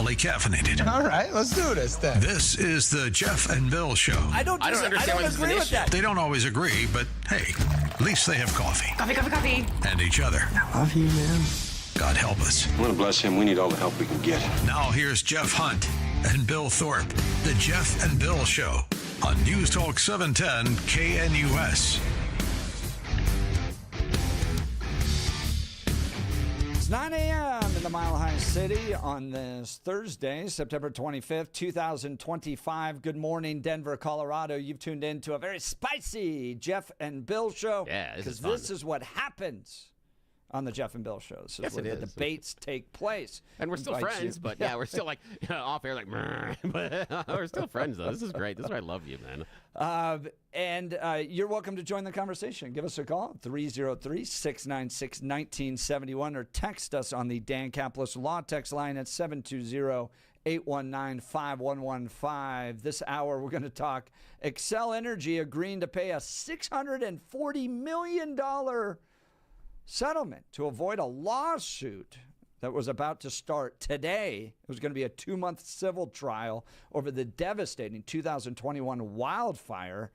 heavily caffeinated. All right, let's do this then. This is the Jeff and Bill Show. I don't understand why this is an issue. They don't always agree, but hey, at least they have coffee. Coffee. And each other. I love you, man. God help us. I want to bless him. We need all the help we can get. Now here's Jeff Hunt and Bill Thorpe. The Jeff and Bill Show on News Talk 710 KNUS. It's 9 a.m. in the Mile High City on this Thursday, September 25th, 2025. Good morning, Denver, Colorado. You've tuned in to a very spicy Jeff and Bill Show. Yeah, because this is what happens on the Jeff and Bill Show. This is where the debates take place. And we're still friends, but yeah, we're still like off air, like, but we're still friends, though. This is great. This is why I love you, man. And you're welcome to join the conversation. Give us a call, 303-696-1971, or text us on the Dan Caplis Law text line at 720-819-5115. This hour, we're going to talk Xcel Energy agreeing to pay a $640 million settlement to avoid a lawsuit that was about to start today. It was going to be a 2-month civil trial over the devastating 2021 wildfire.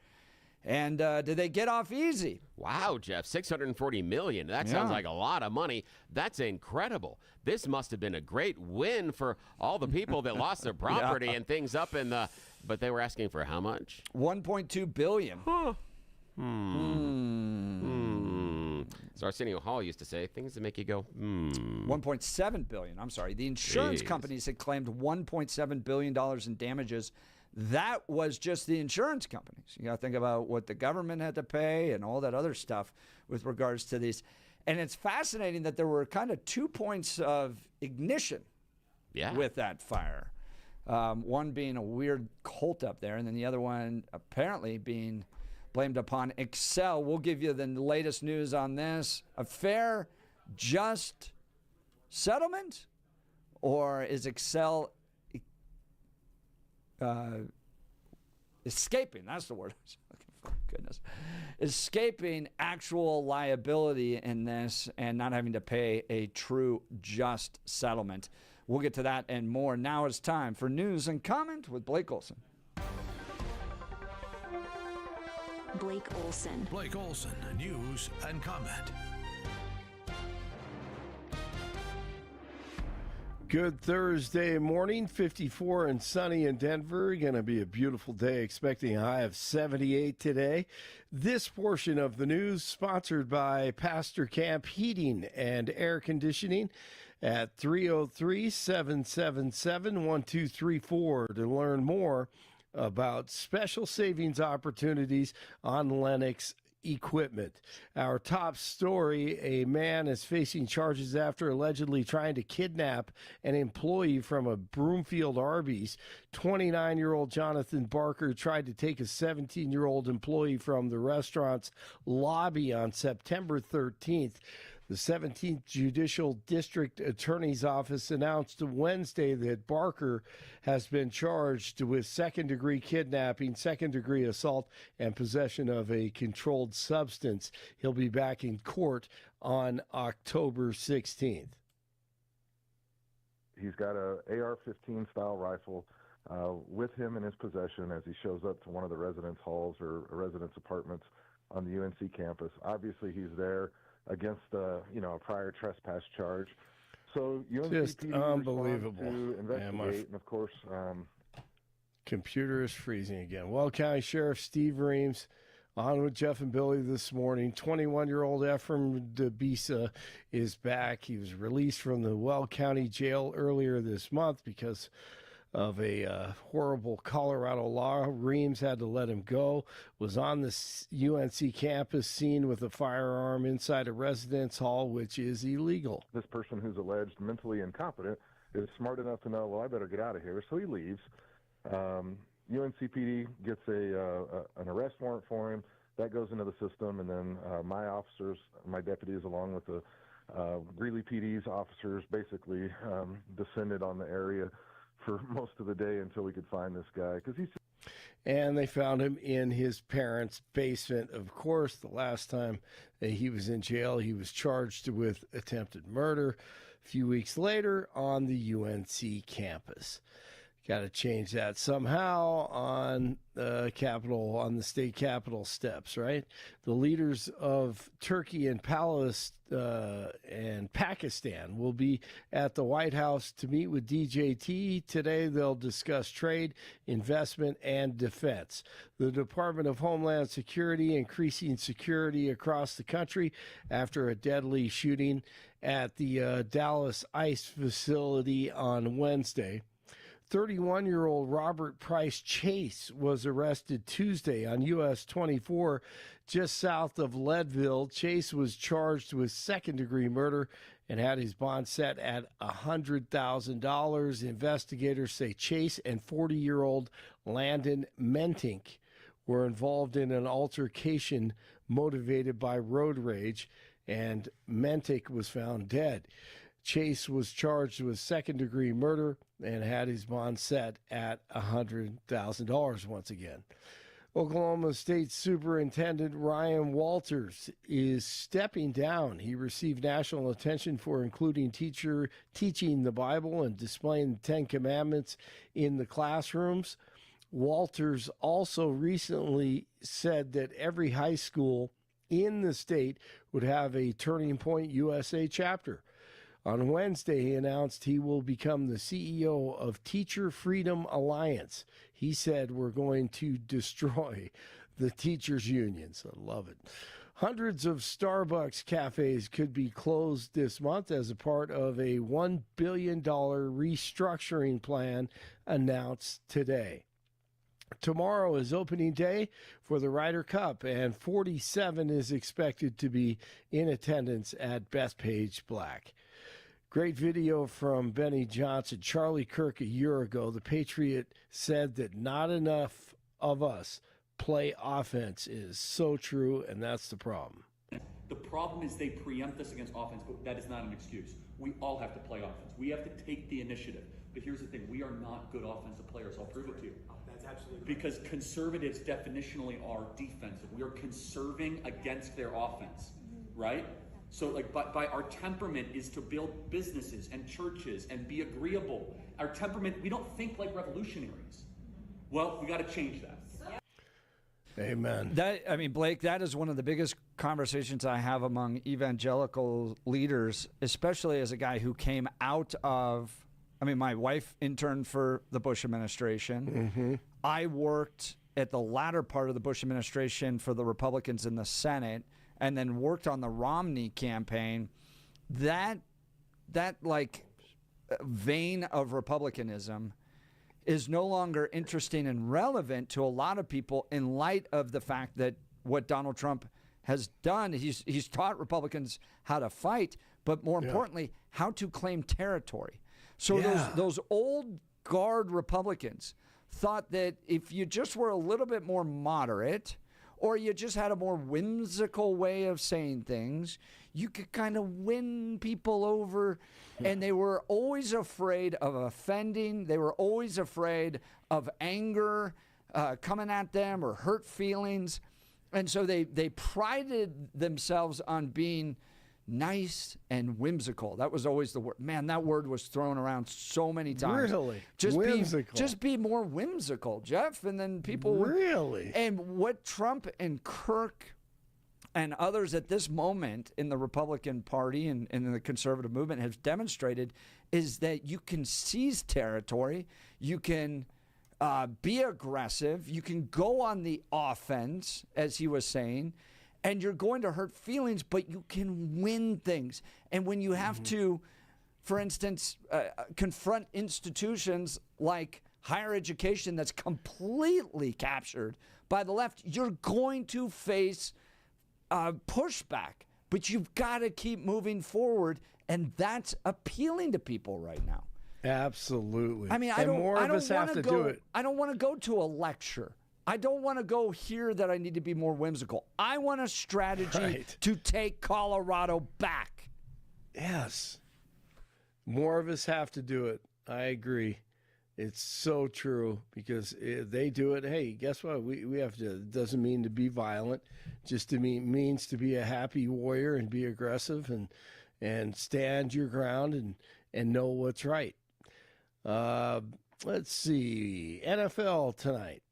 And did they get off easy? Wow, Jeff, $640 million. That sounds like a lot of money. That's incredible. This must have been a great win for all the people that lost their property and things up in the. But they were asking for how much? $1.2 billion. Huh. As Arsenio Hall used to say, things that make you go, $1.7 billion. I'm sorry. The insurance companies had claimed $1.7 billion in damages. That was just the insurance companies. You got to think about what the government had to pay and all that other stuff with regards to these. And it's fascinating that there were kind of 2 points of ignition with that fire. One being a weird cult up there, and then the other one apparently being blamed upon Xcel. We'll give you the latest news on this. A fair, just settlement? Or is Xcel escaping? That's the word I was looking for. Goodness. Escaping actual liability in this and not having to pay a true, just settlement. We'll get to that and more. Now it's time for news and comment with Blake Olson. Blake Olson. Blake Olson, news and comment. Good Thursday morning, 54 and sunny in Denver. Going to be a beautiful day, expecting a high of 78 today. This portion of the news sponsored by Pastor Camp Heating and Air Conditioning at 303-777-1234 to learn more about special savings opportunities on Lennox equipment. Our top story, a man is facing charges after allegedly trying to kidnap an employee from a Broomfield Arby's. 29-year-old Jonathan Barker tried to take a 17-year-old employee from the restaurant's lobby on September 13th. The 17th Judicial District Attorney's Office announced Wednesday that Barker has been charged with second-degree kidnapping, second-degree assault, and possession of a controlled substance. He'll be back in court on October 16th. He's got a AR-15 style rifle with him in his possession as he shows up to one of the residence halls or residence apartments on the UNC campus. Obviously, he's there against a prior trespass charge. So UNC just PD unbelievable to investigate, and of course, computer is freezing again. Well County Sheriff Steve Reams on with Jeff and Billy this morning. 21-year-old Ephraim DeBisa is back. He was released from the Well County Jail earlier this month because of a horrible Colorado law. Reams had to let him go. Was on the UNC campus seen with a firearm inside a residence hall, which is illegal. This person who's alleged mentally incompetent is smart enough to know, well, I better get out of here. So he leaves. UNCPD gets an arrest warrant for him. That goes into the system, and then my officers, my deputies, along with the Greeley PD's officers, basically descended on the area for most of the day until we could find this guy. And they found him in his parents' basement. Of course, the last time that he was in jail, he was charged with attempted murder. a few weeks later on the UNC campus. Got to change that somehow on the state capitol steps, right? The leaders of Turkey and Pakistan will be at the White House to meet with DJT. Today, they'll discuss trade, investment, and defense. The Department of Homeland Security increasing security across the country after a deadly shooting at the Dallas ICE facility on Wednesday. 31-year-old Robert Price Chase was arrested Tuesday on US 24 just south of Leadville. Chase was charged with second-degree murder and had his bond set at $100,000. Investigators say Chase and 40-year-old Landon Mentink were involved in an altercation motivated by road rage, and Mentink was found dead. Chase was charged with second-degree murder and had his bond set at $100,000 once again. Oklahoma State Superintendent Ryan Walters is stepping down. He received national attention for including teaching the Bible and displaying the Ten Commandments in the classrooms. Walters also recently said that every high school in the state would have a Turning Point USA chapter. On Wednesday, he announced he will become the CEO of Teacher Freedom Alliance. He said, "We're going to destroy the teachers' unions." I love it. Hundreds of Starbucks cafes could be closed this month as a part of a $1 billion restructuring plan announced today. Tomorrow is opening day for the Ryder Cup, and 47 is expected to be in attendance at Bethpage Black. Great video from Benny Johnson. Charlie Kirk a year ago, the Patriot said that not enough of us play offense. Is so true, and that's the problem. The problem is they preempt us against offense, but that is not an excuse. We all have to play offense. We have to take the initiative. But here's the thing, we are not good offensive players. I'll prove it to you. That's absolutely right. Because conservatives definitionally are defensive. We are conserving against their offense, right? So like by our temperament is to build businesses and churches and be agreeable. Our temperament, we don't think like revolutionaries. Well, we got to change that. Amen. Blake, that is one of the biggest conversations I have among evangelical leaders, especially as a guy who came out of, my wife interned for the Bush administration. Mm-hmm. I worked at the latter part of the Bush administration for the Republicans in the Senate, and then worked on the Romney campaign. That vein of republicanism is no longer interesting and relevant to a lot of people in light of the fact that what Donald Trump has done, he's taught Republicans how to fight, but more importantly, how to claim territory. So those old guard Republicans thought that if you just were a little bit more moderate, or you just had a more whimsical way of saying things, you could kind of win people over. And they were always afraid of offending. They were always afraid of anger coming at them or hurt feelings. And so they prided themselves on being nice and whimsical. That was always the word. Man, that word was thrown around so many times. Really? Whimsical. Just be more whimsical, Jeff. And then people really. And what Trump and Kirk and others at this moment in the Republican Party and in the conservative movement have demonstrated is that you can seize territory, you can be aggressive, you can go on the offense, as he was saying, and you're going to hurt feelings, but you can win things. And when you have to, for instance, confront institutions like higher education that's completely captured by the left, you're going to face pushback. But you've got to keep moving forward, and that's appealing to people right now. Absolutely. I don't want to go to a lecture. I don't want to go here that I need to be more whimsical. I want a strategy to take Colorado back. Yes. More of us have to do it. I agree. It's so true because if they do it, hey, guess what? We have to. It doesn't mean to be violent. Just means to be a happy warrior and be aggressive and stand your ground and know what's right. Let's see. NFL tonight.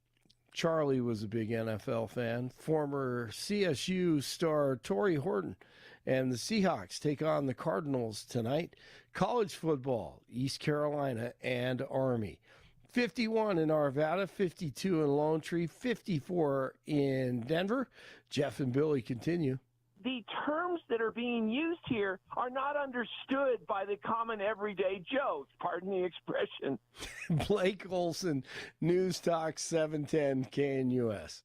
Charlie was a big NFL fan. Former CSU star Torrey Horton and the Seahawks take on the Cardinals tonight. College football, East Carolina and Army. 51 in Arvada, 52 in Lone Tree, 54 in Denver. Jeff and Billy continue. The terms that are being used here are not understood by the common everyday Joe. Pardon the expression. Blake Olson, News Talk 710 KNUS.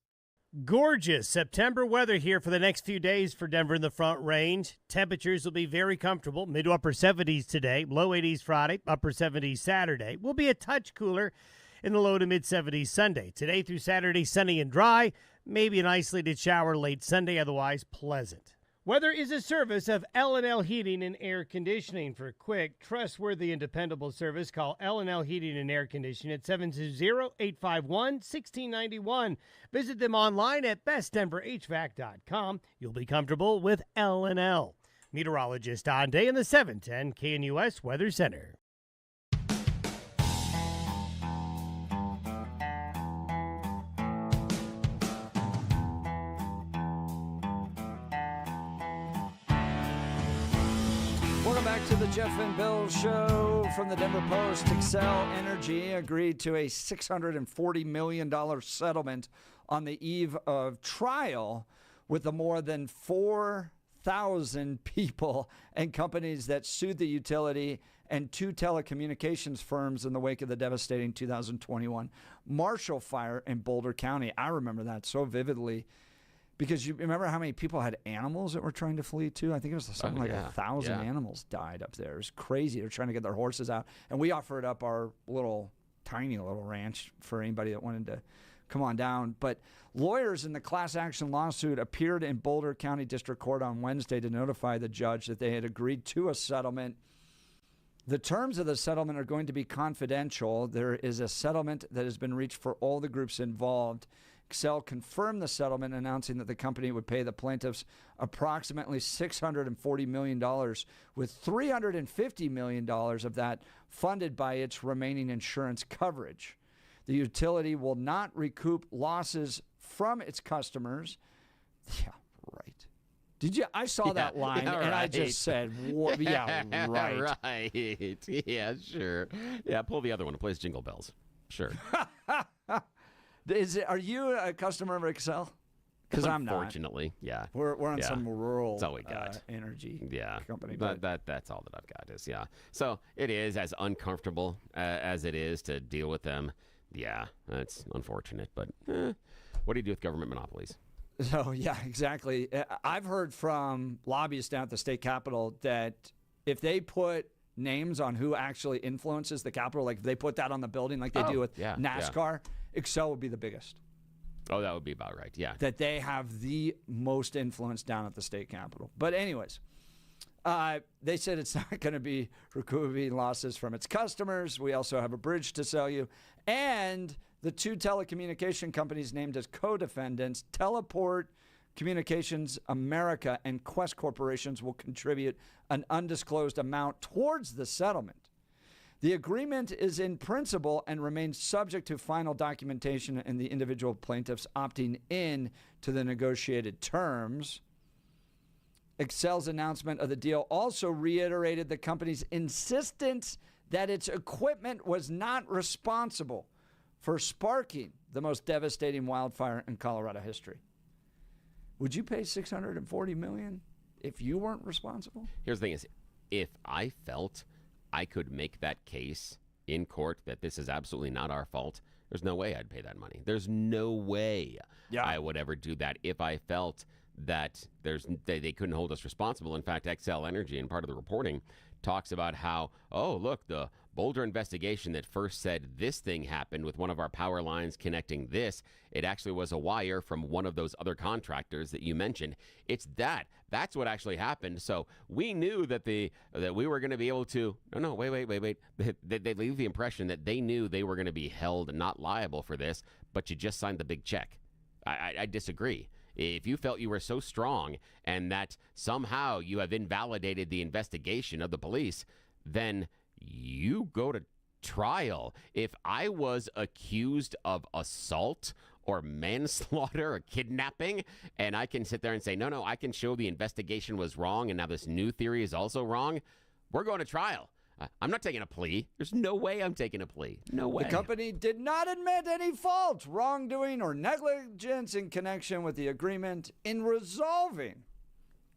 Gorgeous September weather here for the next few days for Denver in the Front Range. Temperatures will be very comfortable, mid to upper 70s today, low 80s Friday, upper 70s Saturday. Will be a touch cooler in the low to mid 70s Sunday. Today through Saturday, sunny and dry. Maybe an isolated shower late Sunday, otherwise pleasant. Weather is a service of L&L Heating and Air Conditioning. For quick, trustworthy, and dependable service, call L&L Heating and Air Conditioning at 720-851-1691. Visit them online at bestdenverhvac.com. You'll be comfortable with L&L. Meteorologist Don Day in the 710 KNUS Weather Center. Welcome back to the Jeff and Bill Show from the Denver Post. Xcel Energy agreed to a $640 million settlement on the eve of trial with the more than 4,000 people and companies that sued the utility and 2 telecommunications firms in the wake of the devastating 2021 Marshall Fire in Boulder County. I remember that so vividly. Because you remember how many people had animals that were trying to flee too? I think it was something like 1,000 animals died up there. It was crazy. They're trying to get their horses out. And we offered up our tiny little ranch for anybody that wanted to come on down. But lawyers in the class action lawsuit appeared in Boulder County District Court on Wednesday to notify the judge that they had agreed to a settlement. The terms of the settlement are going to be confidential. There is a settlement that has been reached for all the groups involved. Xcel confirmed the settlement, announcing that the company would pay the plaintiffs approximately $640 million, with $350 million of that funded by its remaining insurance coverage. The utility will not recoup losses from its customers. Yeah, right. Did you? I saw that line, and I just said, yeah, right. Right. Yeah, sure. Yeah, pull the other one. It plays Jingle Bells. Sure. Are you a customer of Xcel? Because I'm not. Unfortunately, yeah. We're on some rural that's all we got. Energy company. That's all that I've got is, So it is as uncomfortable as it is to deal with them. Yeah, that's unfortunate. But what do you do with government monopolies? So, yeah, exactly. I've heard from lobbyists down at the state capitol that if they put names on who actually influences the Capitol, like if they put that on the building like they do with NASCAR, Xcel would be the biggest. Oh, that would be about right, yeah. That they have the most influence down at the state capitol. But anyways, they said it's not going to be recouping losses from its customers. We also have a bridge to sell you. And the 2 telecommunication companies named as co-defendants, Teleport Communications America and Quest Corporations, will contribute an undisclosed amount towards the settlement. The agreement is in principle and remains subject to final documentation and the individual plaintiffs opting in to the negotiated terms. Xcel's announcement of the deal also reiterated the company's insistence that its equipment was not responsible for sparking the most devastating wildfire in Colorado history. Would you pay $640 million if you weren't responsible? Here's the thing is, if I felt I could make that case in court that this is absolutely not our fault, there's no way I'd pay that money. There's no way I would ever do that if I felt that they couldn't hold us responsible. In fact, Xcel Energy, and part of the reporting, talks about how, oh, look, the Boulder investigation that first said this thing happened with one of our power lines connecting this, it actually was a wire from one of those other contractors that you mentioned. It's that's what actually happened. So we knew that we were going to be able to, wait. They leave the impression that they knew they were going to be held not liable for this, but you just signed the big check. I disagree. If you felt you were so strong and that somehow you have invalidated the investigation of the police, then you go to trial. If I was accused of assault or manslaughter or kidnapping, and I can sit there and say, no, I can show the investigation was wrong and now this new theory is also wrong, we're going to trial. I'm not taking a plea. There's no way I'm taking a plea. No way. The company did not admit any fault, wrongdoing, or negligence in connection with the agreement. In resolving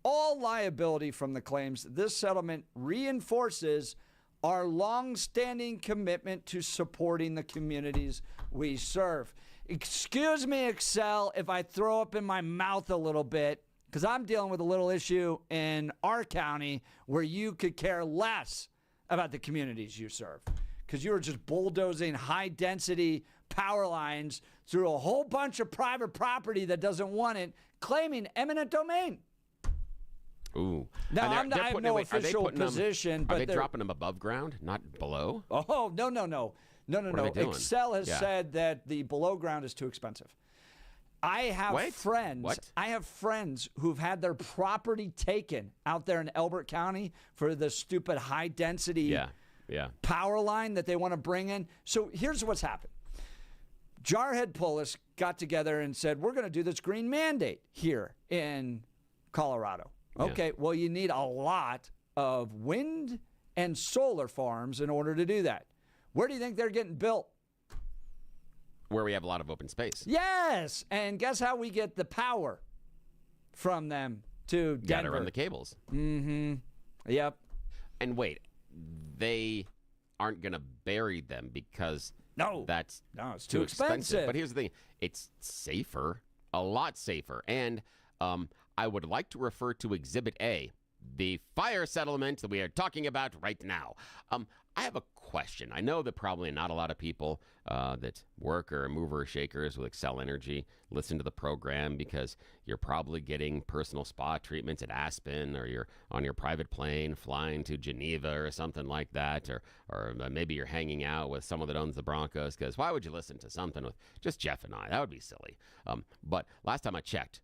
all liability from the claims, this settlement reinforces our long-standing commitment to supporting the communities we serve. Excuse me, Xcel, if I throw up in my mouth a little bit, because I'm dealing with a little issue in our county where you could care less about the communities you serve, because you were just bulldozing high-density power lines through a whole bunch of private property that doesn't want it, claiming eminent domain. Ooh. Now, I have no official position, but are they dropping them above ground, not below? Oh, no. What are they doing? Xcel has said that the below ground is too expensive. I have friends who've had their property taken out there in Elbert County for the stupid high density power line that they want to bring in. So here's what's happened. Jarhead Polis got together and said, we're going to do this green mandate here in Colorado. Okay, well, you need a lot of wind and solar farms in order to do that. Where do you think they're getting built? Where we have a lot of open space. Yes, and guess how we get the power from them to Denver? Got to run the cables. Mm-hmm. Yep. And wait, they aren't going to bury them because it's too expensive. But here's the thing. It's safer, a lot safer. And I would like to refer to Exhibit A, the fire settlement that we are talking about right now. I have a question. I know that probably not a lot of people that work or mover or shakers with Xcel Energy listen to the program because you're probably getting personal spa treatments at Aspen, or you're on your private plane flying to Geneva or something like that, or maybe you're hanging out with someone that owns the Broncos, because why would you listen to something with just Jeff and I? That would be silly. But last time I checked,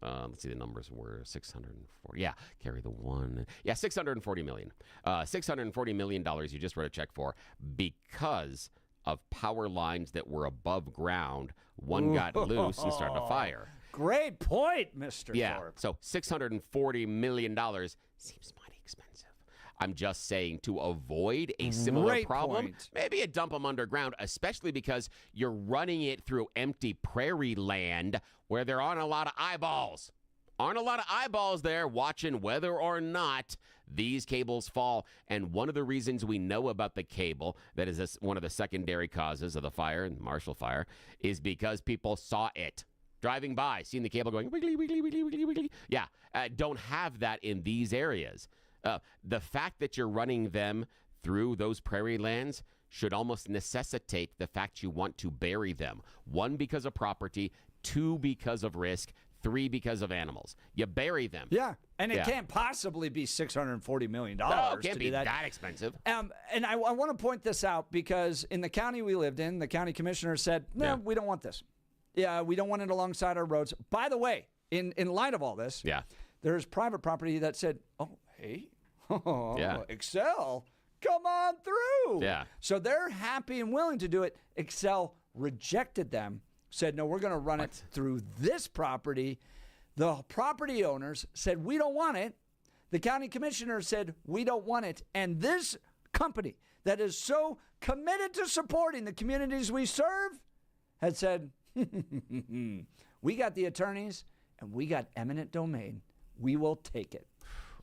let's see, the numbers were 640. Yeah, carry the one. Yeah, 640 million. $640 million you just wrote a check for because of power lines that were above ground. One got loose and started a fire. Great point, Mr. Thorpe. So $640 million seems mighty expensive. I'm just saying, to avoid a similar problem, maybe you dump them underground, especially because you're running it through empty prairie land where there aren't a lot of eyeballs. Aren't a lot of eyeballs there watching whether or not these cables fall. And one of the reasons we know about the cable, that is one of the secondary causes of the fire, the Marshall Fire, is because people saw it. Driving by, seeing the cable going wiggly, wiggly, wiggly, wiggly, wiggly. Yeah, don't have that in these areas. The fact that you're running them through those prairie lands should almost necessitate the fact you want to bury them. 1, because of property. 2, because of risk. 3, because of animals. You bury them. Yeah, and it can't possibly be $640 million. No, it can't be that expensive. And I want to point this out because in the county we lived in, the county commissioner said, no, we don't want this. Yeah, we don't want it alongside our roads. By the way, in light of all this, there's private property that said, hey, Xcel, come on through. Yeah. So they're happy and willing to do it. Xcel rejected them, said, no, we're going to run it through this property. The property owners said, we don't want it. The county commissioner said, we don't want it. And this company that is so committed to supporting the communities we serve had said, we got the attorneys and we got eminent domain. We will take it.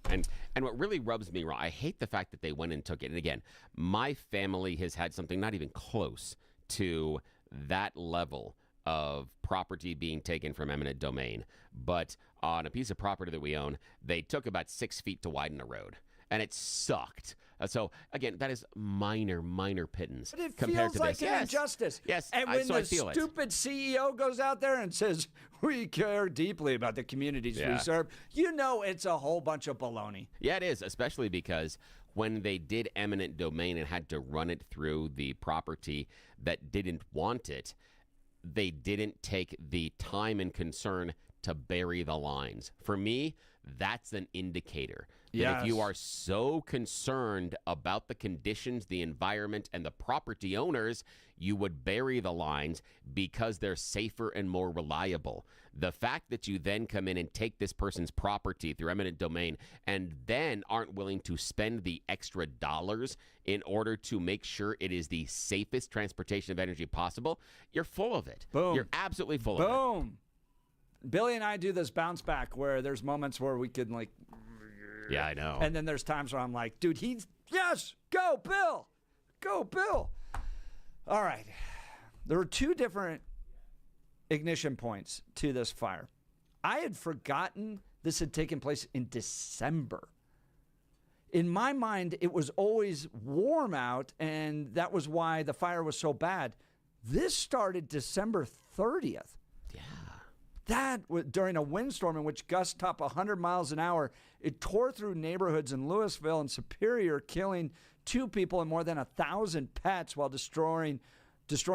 And what really rubs me wrong, I hate the fact that they went and took it. And again, my family has had something not even close to that level of property being taken from eminent domain. But on a piece of property that we own, they took about 6 feet to widen a road. And it sucked. So, again, that is minor pittance but it compared feels to like this. An injustice. Yes, and when the feel stupid CEO goes out there and says, we care deeply about the communities we serve, you know it's a whole bunch of baloney. Yeah, it is, especially because when they did eminent domain and had to run it through the property that didn't want it, they didn't take the time and concern to bury the lines. For me, that's an indicator that if you are so concerned about the conditions, the environment, and the property owners, you would bury the lines because they're safer and more reliable. The fact that you then come in and take this person's property through eminent domain and then aren't willing to spend the extra dollars in order to make sure it is the safest transportation of energy possible, you're full of it. Boom. You're absolutely full of it. Boom. Billy and I do this bounce back where there's moments where we can like, yeah, I know. And then there's times where I'm like, dude, go Bill. Go Bill. All right. There were two different ignition points to this fire. I had forgotten this had taken place in December. In my mind, it was always warm out, and that was why the fire was so bad. This started December 30th. That was during a windstorm in which gusts topped 100 miles an hour. It tore through neighborhoods in Louisville and Superior, killing 2 people and more than 1,000 pets while destroying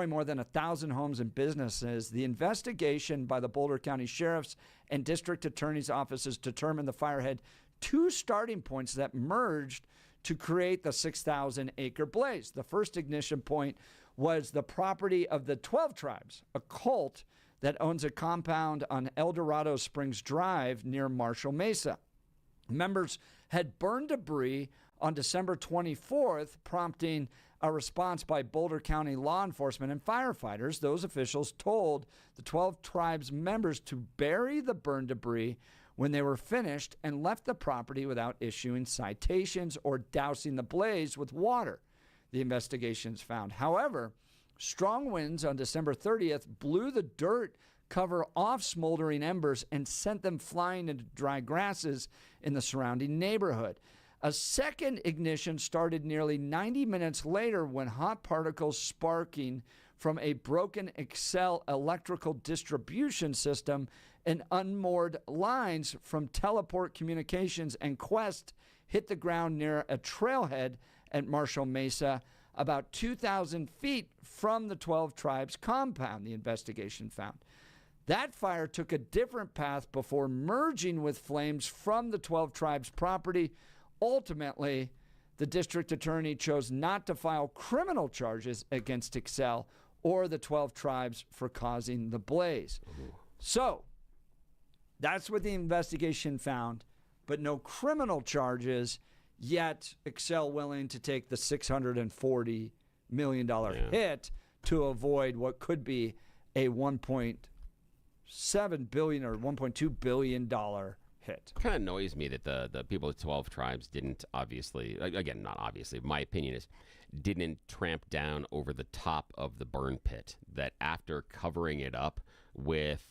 more than 1,000 homes and businesses. The investigation by the Boulder County Sheriff's and District Attorney's offices determined the fire had 2 starting points that merged to create the 6,000-acre blaze. The first ignition point was the property of the 12 Tribes, a cult that owns a compound on El Dorado Springs Drive near Marshall Mesa. Members had burned debris on December 24th, prompting a response by Boulder County law enforcement and firefighters. Those officials told the 12 Tribes members to bury the burned debris when they were finished and left the property without issuing citations or dousing the blaze with water, the investigations found. However, strong winds on December 30th blew the dirt cover off smoldering embers and sent them flying into dry grasses in the surrounding neighborhood. A second ignition started nearly 90 minutes later when hot particles sparking from a broken Xcel electrical distribution system and unmoored lines from Teleport Communications and Quest hit the ground near a trailhead at Marshall Mesa, about 2,000 feet from the 12 Tribes compound, the investigation found. That fire took a different path before merging with flames from the 12 Tribes property. Ultimately, the district attorney chose not to file criminal charges against Xcel or the 12 Tribes for causing the blaze. So, that's what the investigation found, but no criminal charges. Yet, Xcel willing to take the $640 million hit to avoid what could be a $1.7 billion or $1.2 billion hit. It kind of annoys me that the people of 12 Tribes didn't obviously, again, not obviously, my opinion is, didn't tramp down over the top of the burn pit. That after covering it up with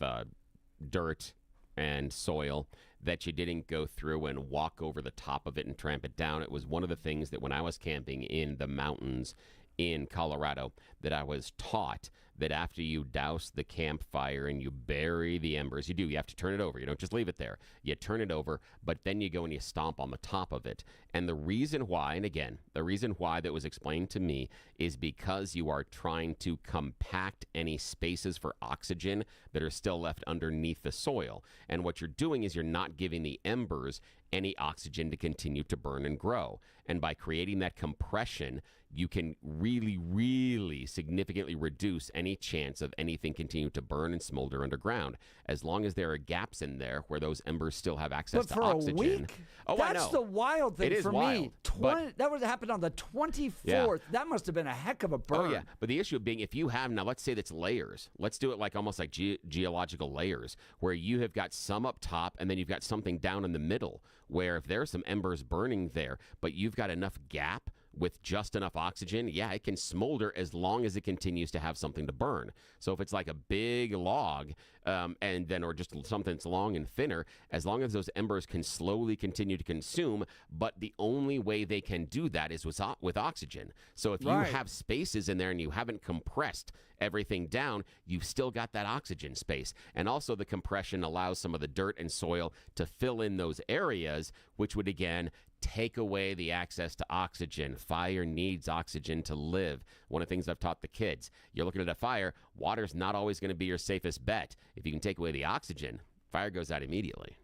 dirt and soil, that you didn't go through and walk over the top of it and tramp it down. It was one of the things that when I was camping in the mountains in Colorado that I was taught that after you douse the campfire and you bury the embers, you have to turn it over. You don't just leave it there. You turn it over, but then you go and you stomp on the top of it. And the reason why, and again, the reason why that was explained to me is because you are trying to compact any spaces for oxygen that are still left underneath the soil. And what you're doing is you're not giving the embers any oxygen to continue to burn and grow. And by creating that compression, you can really, really significantly reduce any chance of anything continuing to burn and smolder underground, as long as there are gaps in there where those embers still have access to oxygen. But for a week? Oh, that's I know. the wild thing it for me. That would happen on the 24th. Yeah. That must have been a heck of a burn. Oh, yeah. But the issue being, if you have, now let's say that's layers. Let's do it like almost like geological layers, where you have got some up top and then you've got something down in the middle, where if there's some embers burning there, but you've got enough gap with just enough oxygen, yeah, it can smolder as long as it continues to have something to burn. So if it's like a big log, and then or just something that's long and thinner, as long as those embers can slowly continue to consume, but the only way they can do that is with oxygen. So if you have spaces in there and you haven't compressed everything down, you've still got that oxygen space. And also the compression allows some of the dirt and soil to fill in those areas, which would again take away the access to oxygen. Fire needs oxygen to live. One of the things I've taught the kids, you're looking at a fire, water's not always going to be your safest bet. If you can take away the oxygen, fire goes out immediately.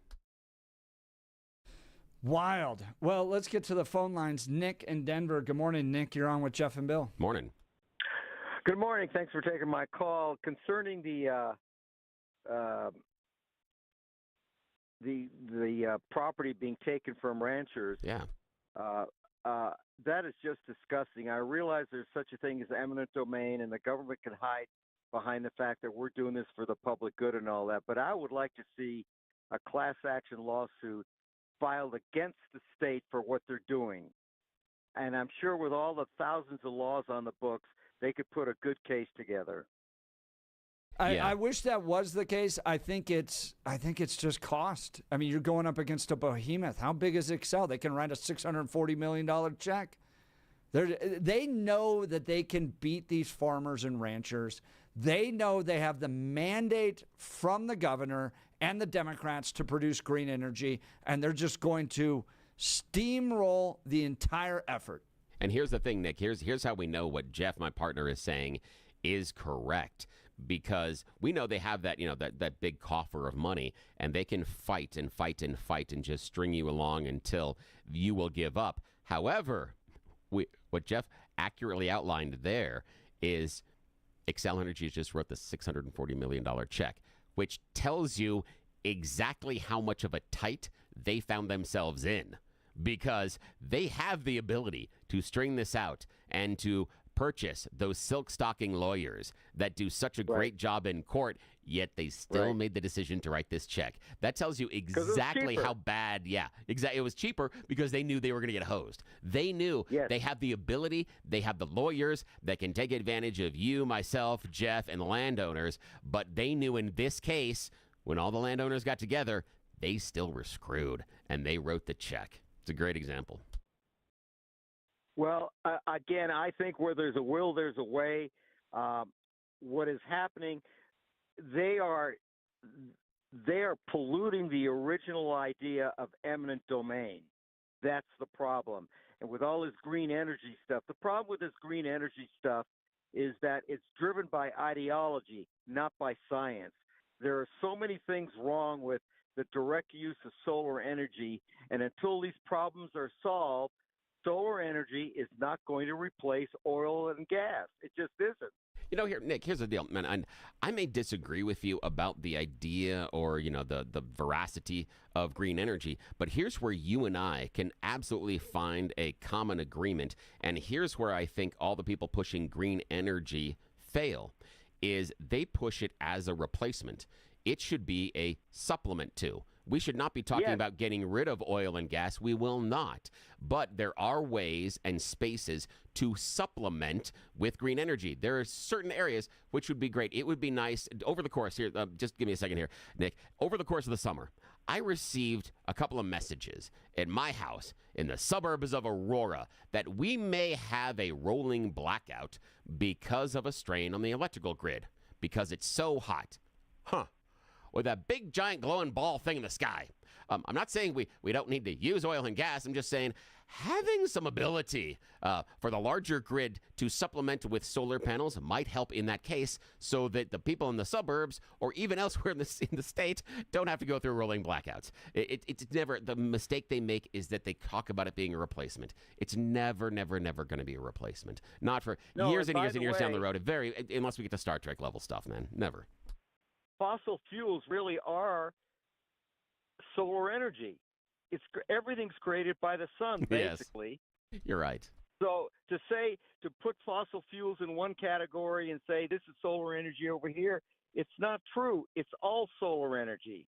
Wild. Well, let's get to the phone lines. Nick in Denver. Good morning, Nick. You're on with Jeff and Bill. Morning. Good morning. Thanks for taking my call. Concerning the property being taken from ranchers. Yeah. That is just disgusting. I realize there's such a thing as eminent domain, and the government can hide behind the fact that we're doing this for the public good and all that. But I would like to see a class action lawsuit filed against the state for what they're doing. And I'm sure with all the thousands of laws on the books, they could put a good case together. I wish that was the case. I think it's just cost. I mean, you're going up against a behemoth. How big is Xcel? They can write a $640 million check. They know that they can beat these farmers and ranchers. They know they have the mandate from the governor and the Democrats to produce green energy, and they're just going to steamroll the entire effort. And here's the thing, Nick. Here's how we know what Jeff, my partner, is saying is correct. Because we know they have that, that big coffer of money, and they can fight and fight and fight and just string you along until you will give up. However, what Jeff accurately outlined there is Xcel Energy just wrote the $640 million check, which tells you exactly how much of a tight they found themselves in, because they have the ability to string this out and to purchase those silk stocking lawyers that do such a great job in court, yet they still made the decision to write this check. That tells you exactly how bad, it was cheaper because they knew they were going to get hosed. They knew they have the ability, they have the lawyers that can take advantage of you, myself, Jeff, and the landowners, but they knew in this case, when all the landowners got together, they still were screwed, and they wrote the check. It's a great example. Well, again, I think where there's a will, there's a way. What is happening, they are polluting the original idea of eminent domain. That's the problem. And with all this green energy stuff, the problem with this green energy stuff is that it's driven by ideology, not by science. There are so many things wrong with the direct use of solar energy, and until these problems are solved, solar energy is not going to replace oil and gas. It just isn't. Here, Nick, here's the deal, man. And I may disagree with you about the idea or, the veracity of green energy, but here's where you and I can absolutely find a common agreement. And here's where I think all the people pushing green energy fail, is they push it as a replacement. It should be a supplement to. We should not be talking about getting rid of oil and gas. We will not. But there are ways and spaces to supplement with green energy. There are certain areas which would be great. It would be nice over the course here. Just give me a second here, Nick. Over the course of the summer, I received a couple of messages at my house in the suburbs of Aurora that we may have a rolling blackout because of a strain on the electrical grid because it's so hot. With that big, giant, glowing ball thing in the sky. I'm not saying we don't need to use oil and gas. I'm just saying having some ability for the larger grid to supplement with solar panels might help in that case so that the people in the suburbs or even elsewhere in the state don't have to go through rolling blackouts. It's never, the mistake they make is that they talk about it being a replacement. It's never going to be a replacement. Not for years and years and years down the road. Unless we get to Star Trek level stuff, man. Never. Fossil fuels really are solar energy. Everything's created by the sun, basically. Yes, you're right. So to put fossil fuels in one category and say this is solar energy over here, it's not true. It's all solar energy.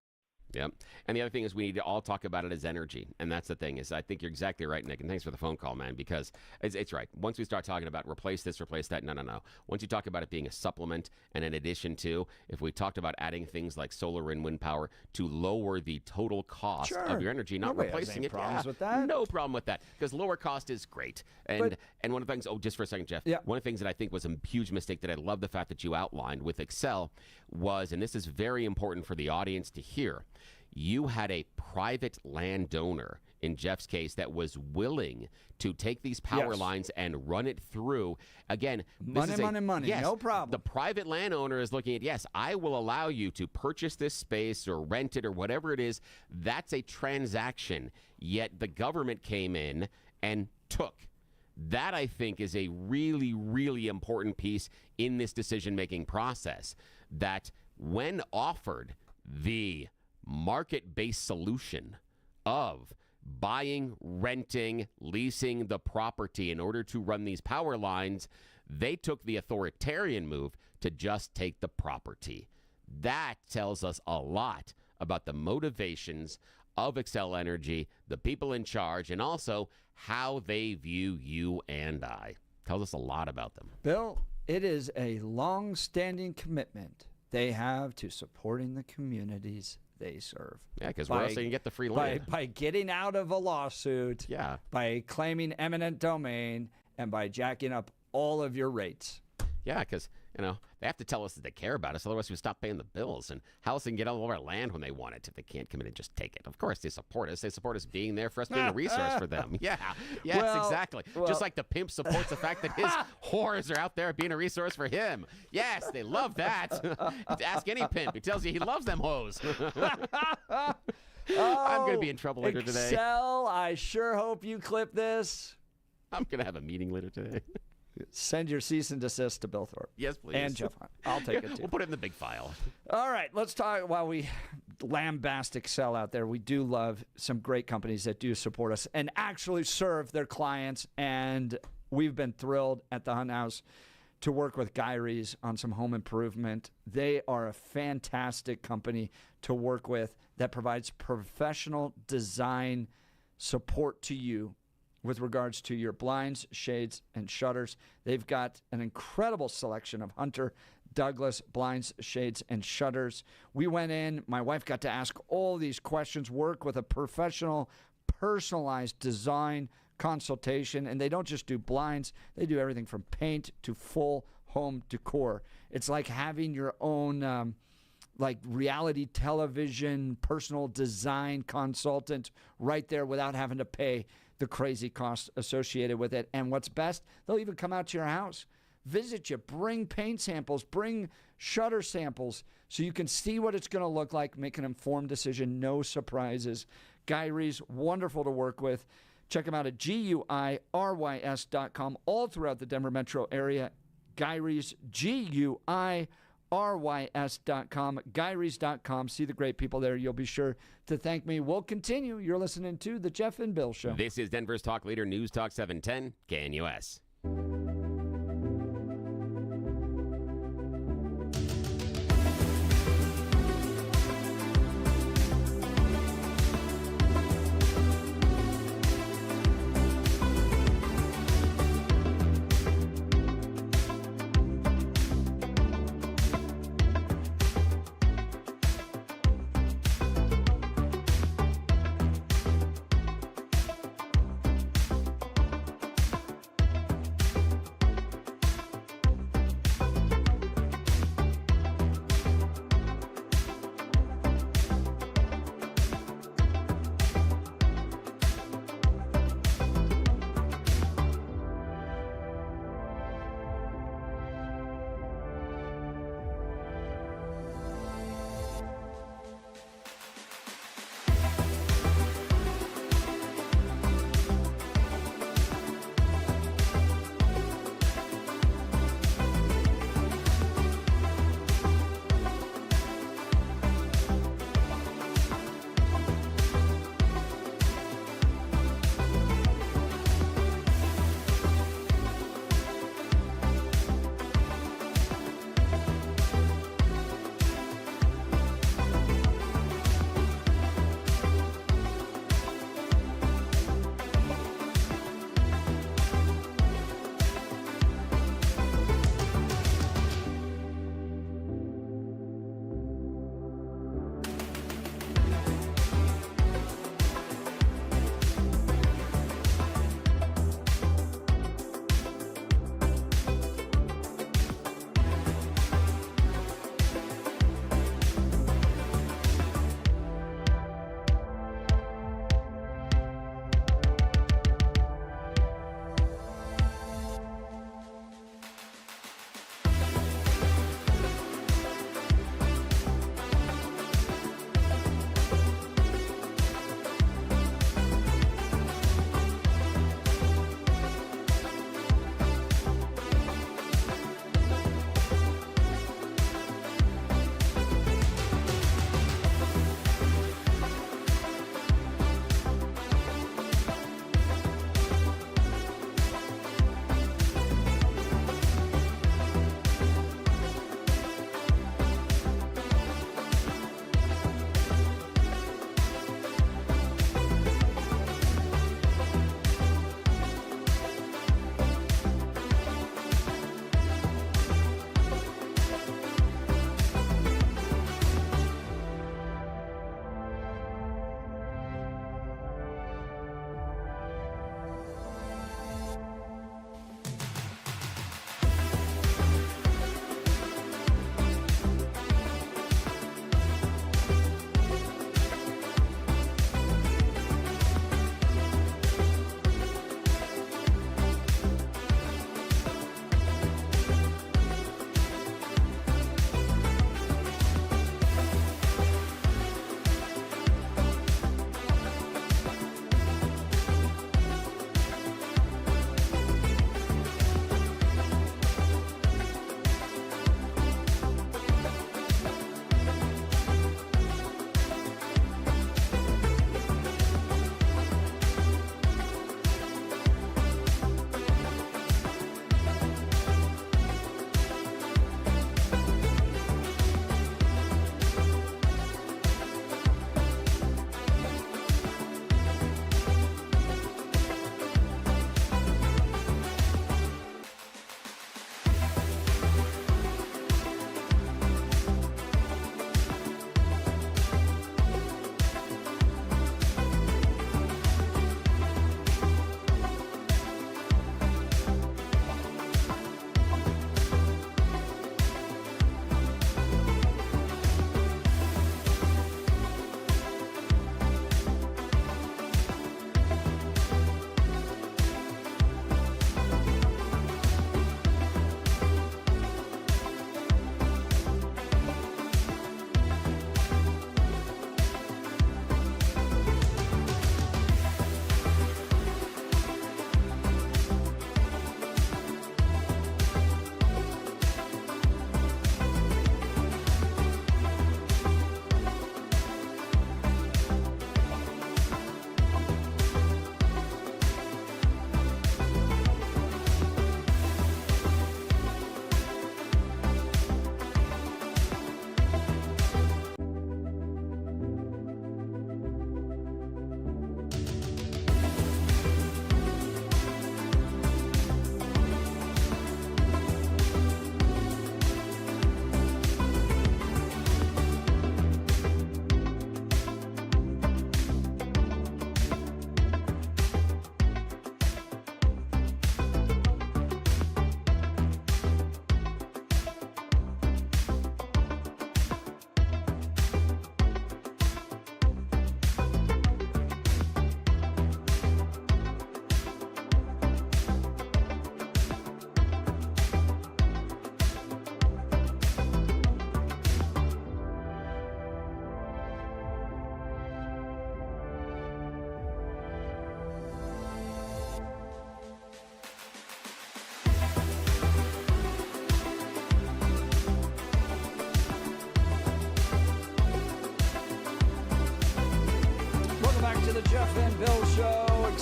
Yeah. And the other thing is we need to all talk about it as energy. And that's the thing is I think you're exactly right, Nick. And thanks for the phone call, man, because it's right. Once we start talking about replace this, replace that, no. Once you talk about it being a supplement and an addition to, if we talked about adding things like solar and wind power to lower the total cost of your energy, not replacing it. Problems with that. No problem with that because lower cost is great. And one of the things, just for a second, Jeff, one of the things that I think was a huge mistake that I love the fact that you outlined with Xcel was, and this is very important for the audience to hear, you had a private landowner in Jeff's case, that was willing to take these power lines and run it through. Again, money. Yes, No problem. The private landowner is looking at, yes, I will allow you to purchase this space or rent it or whatever it is. That's a transaction. Yet the government came in and took. That, I think, is a really, really important piece in this decision-making process, that when offered the market-based solution of buying, renting, leasing the property in order to run these power lines, they took the authoritarian move to just take the property. That tells us a lot about the motivations of Xcel Energy, the people in charge, and also how they view you and I. Tells us a lot about them. Bill, it is a long-standing commitment they have to supporting the communities they serve. Yeah, because where else they can get the free land? By getting out of a lawsuit, by claiming eminent domain, and by jacking up all of your rates. Yeah, because, they have to tell us that they care about us. Otherwise, we stop paying the bills. And how else they can get all of our land when they want it if they can't come in and just take it? Of course, they support us. They support us being there for us, being a resource for them. Yeah, yes, exactly. Just like the pimp supports the fact that his whores are out there being a resource for him. Yes, they love that. Ask any pimp. He tells you he loves them hoes. I'm going to be in trouble later today. Xcel, I sure hope you clip this. I'm going to have a meeting later today. Send your cease and desist to Bill Thorpe. Yes, please. And Jeff Hunt. I'll take it, too. We'll put it in the big file. All right, let's talk. While we lambast Xcel out there, we do love some great companies that do support us and actually serve their clients. And we've been thrilled at the Hunt House to work with Guy Rees on some home improvement. They are a fantastic company to work with that provides professional design support to you with regards to your blinds, shades, and shutters. They've got an incredible selection of Hunter Douglas blinds, shades, and shutters. We went in. My wife got to ask all these questions, work with a professional, personalized design consultation. And they don't just do blinds. They do everything from paint to full home decor. It's like having your own reality television personal design consultant right there without having to pay the crazy costs associated with it. And what's best, they'll even come out to your house, visit you, bring paint samples, bring shutter samples so you can see what it's going to look like, make an informed decision, no surprises. Guy Rees, wonderful to work with. Check him out at GUIRYS.com, all throughout the Denver metro area. Guy Rees, GUIRYS.com, GuyRees.com. See the great people there. You'll be sure to thank me. We'll continue. You're listening to The Jeff and Bill Show. This is Denver's talk leader, News Talk 710, KNUS.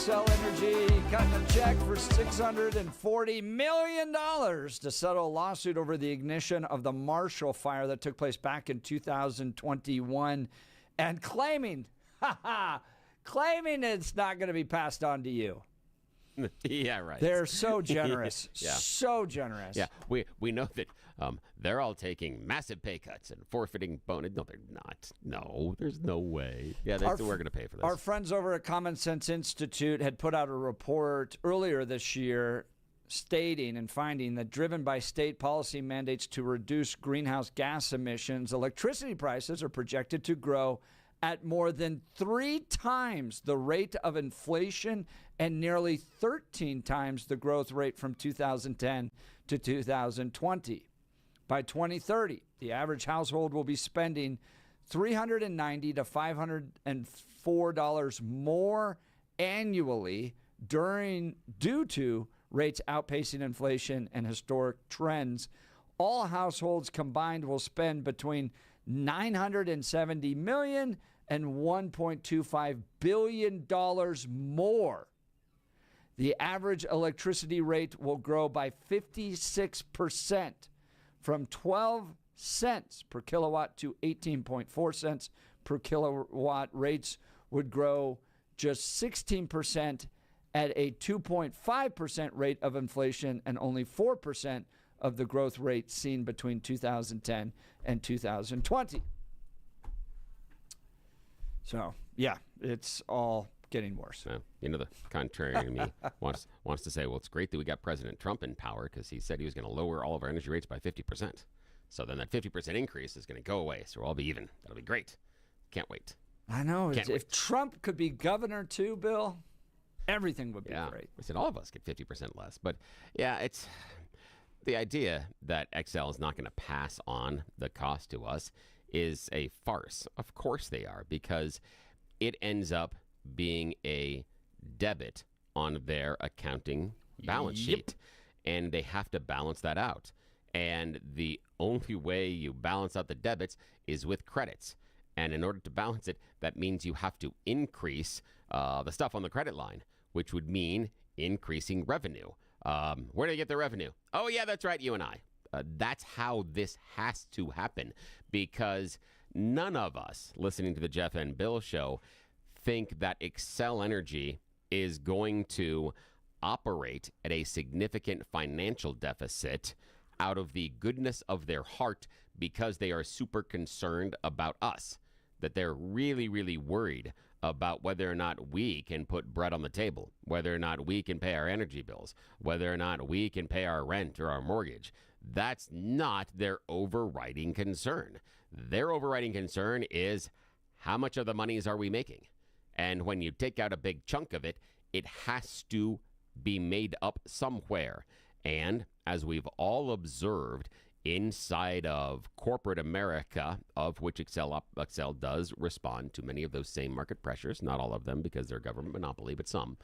Xcel Energy cutting a check for $640 million to settle a lawsuit over the ignition of the Marshall fire that took place back in 2021 and claiming it's not going to be passed on to you. Yeah, right. They're so generous. Yeah. So generous. Yeah, we know that they're all taking massive pay cuts and forfeiting bonus. No, they're not. No, there's no way. Yeah, we're going to pay for this. Our friends over at Common Sense Institute had put out a report earlier this year stating and finding that driven by state policy mandates to reduce greenhouse gas emissions, electricity prices are projected to grow at more than 3 times the rate of inflation and nearly 13 times the growth rate from 2010 to 2020. By 2030, the average household will be spending $390 to $504 more annually due to rates outpacing inflation and historic trends. All households combined will spend between $970 million and $1.25 billion more. The average electricity rate will grow by 56% from 12 cents per kilowatt to 18.4 cents per kilowatt. Rates would grow just 16% at a 2.5% rate of inflation and only 4% of the growth rate seen between 2010 and 2020. So, yeah, it's all getting worse. The contrarian in me wants to say, well, it's great that we got President Trump in power because he said he was going to lower all of our energy rates by 50%. So then that 50% increase is going to go away. So we'll all be even. That'll be great. Can't wait. I know. If Trump could be governor too, Bill, everything would be great. I said all of us get 50% less. But, yeah, it's the idea that Xcel is not going to pass on the cost to us is a farce. Of course they are, because it ends up being a debit on their accounting balance sheet, and they have to balance that out. And the only way you balance out the debits is with credits. And in order to balance it, that means you have to increase the stuff on the credit line, which would mean increasing revenue. Where do you get the revenue? Oh, yeah, that's right, you and I. That's how this has to happen, because none of us listening to the Jeff and Bill show think that Xcel Energy is going to operate at a significant financial deficit out of the goodness of their heart because they are super concerned about us, that they're really, really worried about whether or not we can put bread on the table, whether or not we can pay our energy bills, whether or not we can pay our rent or our mortgage. That's not their overriding concern. Their overriding concern is how much of the monies are we making? And when you take out a big chunk of it, it has to be made up somewhere. And as we've all observed inside of corporate America, of which Xcel does respond to many of those same market pressures, not all of them because they're a government monopoly, but some,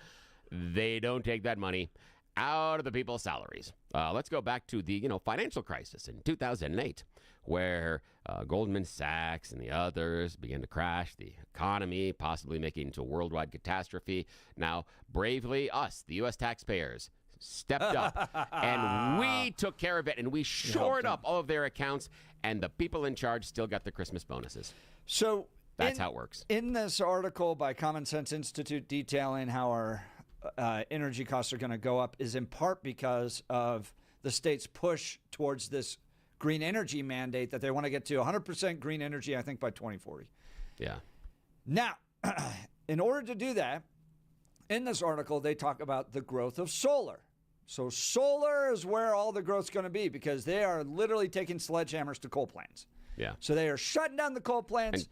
they don't take that money out of the people's salaries. Let's go back to the financial crisis in 2008, where Goldman Sachs and the others began to crash the economy, possibly making it into a worldwide catastrophe. Now, bravely, us, the U.S. taxpayers, stepped up and we took care of it, and we shored up all of their accounts, and the people in charge still got the Christmas bonuses. So that's how it works. In this article by Common Sense Institute detailing how our energy costs are going to go up is in part because of the state's push towards this green energy mandate that they want to get to 100% green energy, I think, by 2040. Yeah. Now, in order to do that, in this article, they talk about the growth of solar. So solar is where all the growth's going to be, because they are literally taking sledgehammers to coal plants. Yeah. So they are shutting down the coal plants.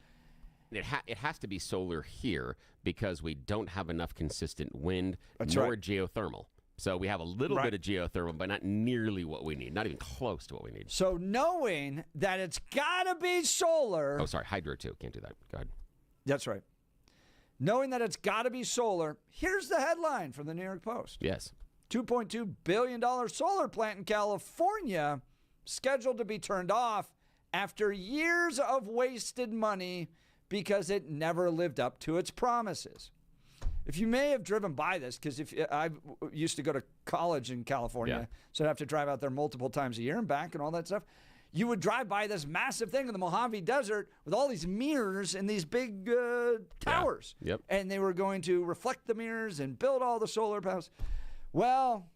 And it has to be solar here because we don't have enough consistent wind nor geothermal. So we have a little bit of geothermal, but not nearly what we need, not even close to what we need. So knowing that it's got to be solar. Oh, sorry, hydro too. Can't do that. Go ahead. That's right. Knowing that it's got to be solar, here's the headline from the New York Post. Yes. $2.2 billion solar plant in California scheduled to be turned off after years of wasted money because it never lived up to its promises. if you may have driven by this, because I used to go to college in California, so I'd have to drive out there multiple times a year and back and all that stuff. You would drive by this massive thing in the Mojave Desert with all these mirrors and these big towers. Yeah. Yep. And they were going to reflect the mirrors and build all the solar panels. Well,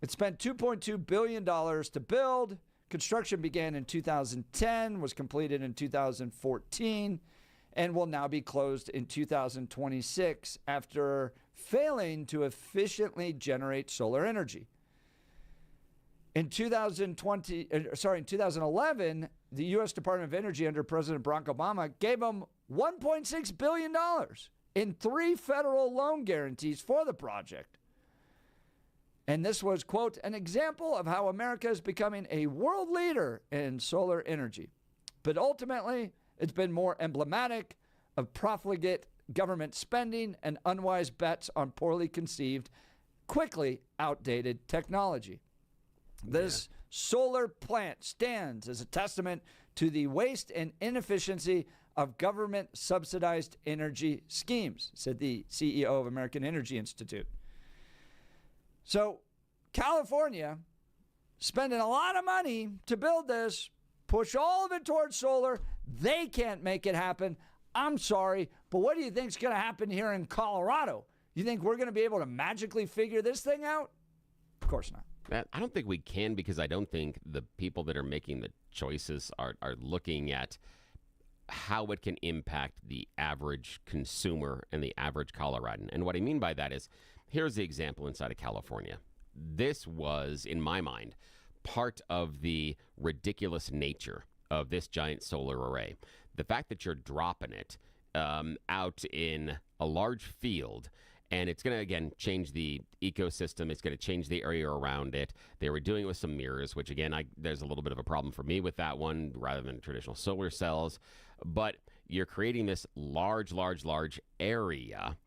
it spent $2.2 billion to build. Construction began in 2010, was completed in 2014, and will now be closed in 2026 after failing to efficiently generate solar energy. In 2011, the U.S. Department of Energy under President Barack Obama gave them $1.6 billion in 3 federal loan guarantees for the project. And this was, quote, an example of how America is becoming a world leader in solar energy. But ultimately, it's been more emblematic of profligate government spending and unwise bets on poorly conceived, quickly outdated technology. This solar plant stands as a testament to the waste and inefficiency of government-subsidized energy schemes, said the CEO of American Energy Institute. So California spending a lot of money to build this, push all of it towards solar. They can't make it happen. I'm sorry, but what do you think is going to happen here in Colorado? You think we're going to be able to magically figure this thing out? Of course not. I don't think we can, because I don't think the people that are making the choices are looking at how it can impact the average consumer and the average Coloradan. And what I mean by that is, here's the example inside of California. This was, in my mind, part of the ridiculous nature of this giant solar array. The fact that you're dropping it out in a large field, and it's going to, again, change the ecosystem. It's going to change the area around it. They were doing it with some mirrors, which, again, there's a little bit of a problem for me with that one rather than traditional solar cells. But you're creating this large area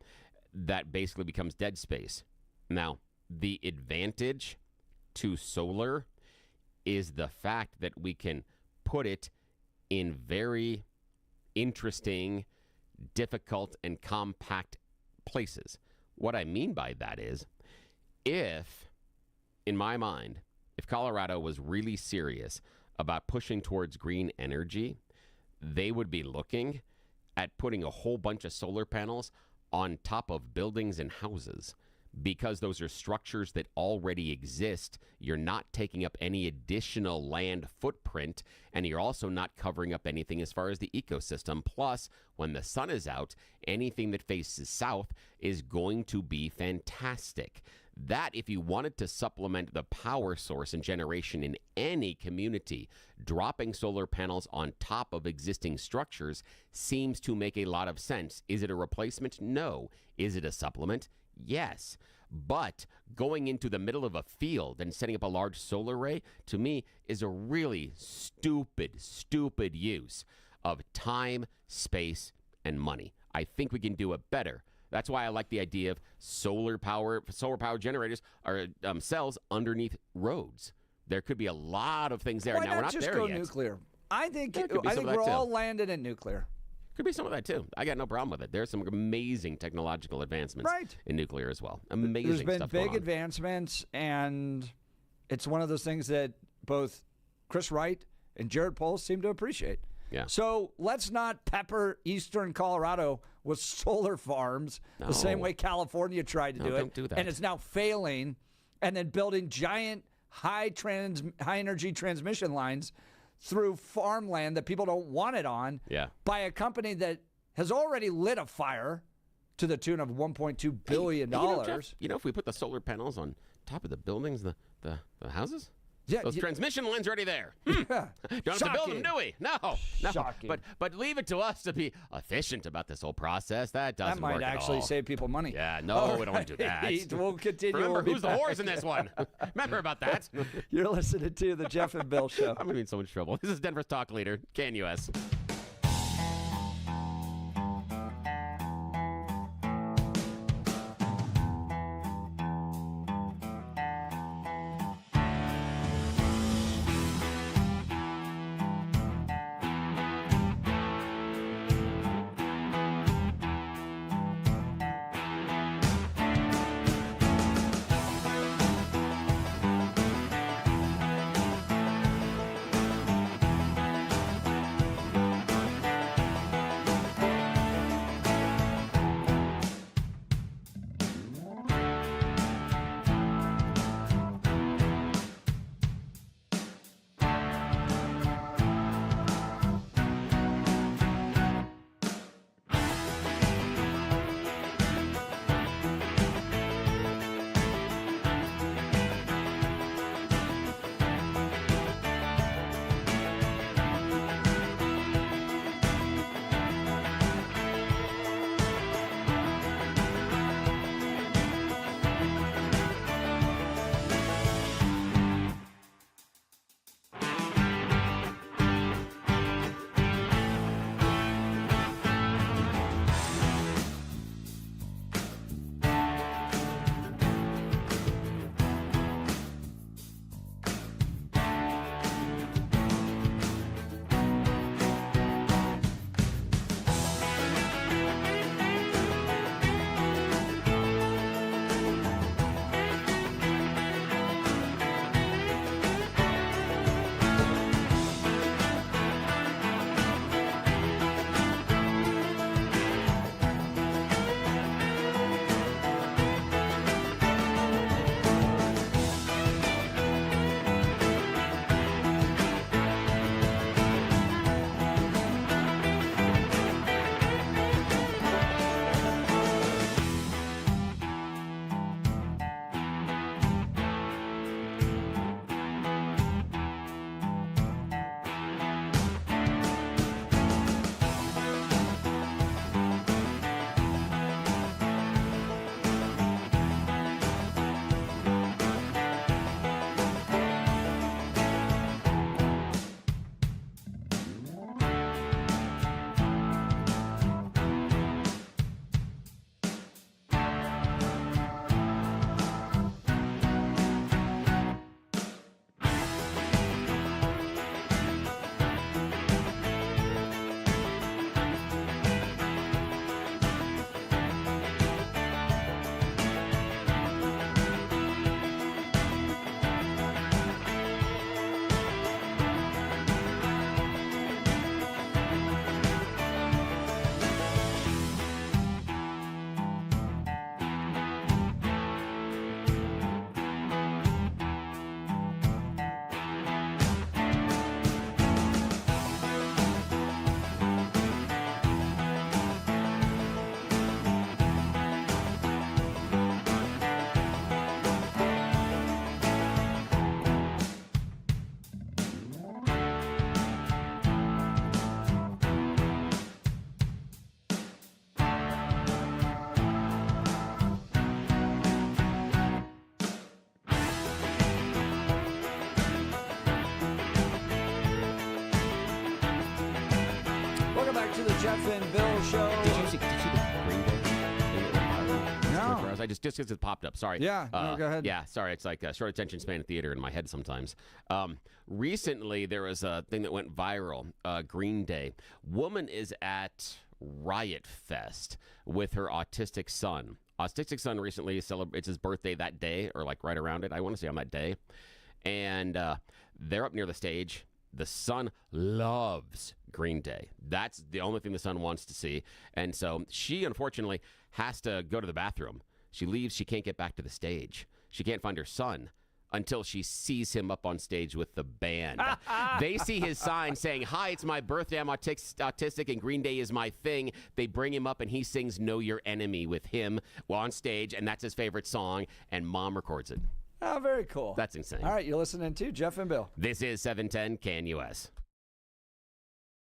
that basically becomes dead space. Now, the advantage to solar is the fact that we can put it in very interesting, difficult, and compact places. What I mean by that is, in my mind, if Colorado was really serious about pushing towards green energy, they would be looking at putting a whole bunch of solar panels on top of buildings and houses, because those are structures that already exist. You're not taking up any additional land footprint, and you're also not covering up anything as far as the ecosystem. Plus, when the sun is out, anything that faces south is going to be fantastic. That, if you wanted to supplement the power source and generation in any community, dropping solar panels on top of existing structures seems to make a lot of sense. Is it a replacement? No. Is it a supplement? Yes. But going into the middle of a field and setting up a large solar array, to me, is a really stupid use of time, space, and money. I think we can do it better. That's why I like the idea of solar power generators or cells underneath roads. There could be a lot of things there. Why now, we're not just there go yet. nuclear? I think we're we're all landed in nuclear. Could be some of that, too. I got no problem with it. There's some amazing technological advancements in nuclear as well. Amazing There's been stuff big going on. advancements, and it's one of those things that both Chris Wright and Jared Polis seem to appreciate. Yeah. So let's not pepper eastern Colorado with solar farms the same way California tried to do it. Don't do that. And it's now failing, and then building giant high energy transmission lines through farmland that people don't want it on by a company that has already lit a fire to the tune of $1.2 billion. Jeff, if we put the solar panels on top of the buildings, the houses? Yeah, those transmission lines already there. Don't have to build them, do we? No. Shocking. But leave it to us to be efficient about this whole process. That doesn't work That might at actually all. save people money. Yeah, no, we don't want to do that. We'll continue. Remember, who's the horse in this one? Remember about that. You're listening to the Jeff and Bill Show. I'm going to be in so much trouble. This is Denver's talk leader, KNUS. Jeff and Bill Show. Did you see the Green Day thing that went viral? No. I just because it popped up. Sorry. Yeah, no, go ahead. Yeah, sorry. It's like a short attention span at theater in my head sometimes. Recently, there was a thing that went viral. Green Day. Woman is at Riot Fest with her autistic son. Autistic son recently it's his birthday that day, or like right around it. I want to say on that day, and they're up near the stage. The son loves Green Day. That's the only thing the son wants to see. And so she, unfortunately, has to go to the bathroom. She leaves. She can't get back to the stage. She can't find her son until she sees him up on stage with the band. They see his sign saying, "Hi, it's my birthday. I'm autistic, and Green Day is my thing." They bring him up, and he sings "Know Your Enemy" with him on stage, and that's his favorite song, and Mom records it. Oh, very cool. That's insane. All right, you're listening to Jeff and Bill. This is 710 KNUS.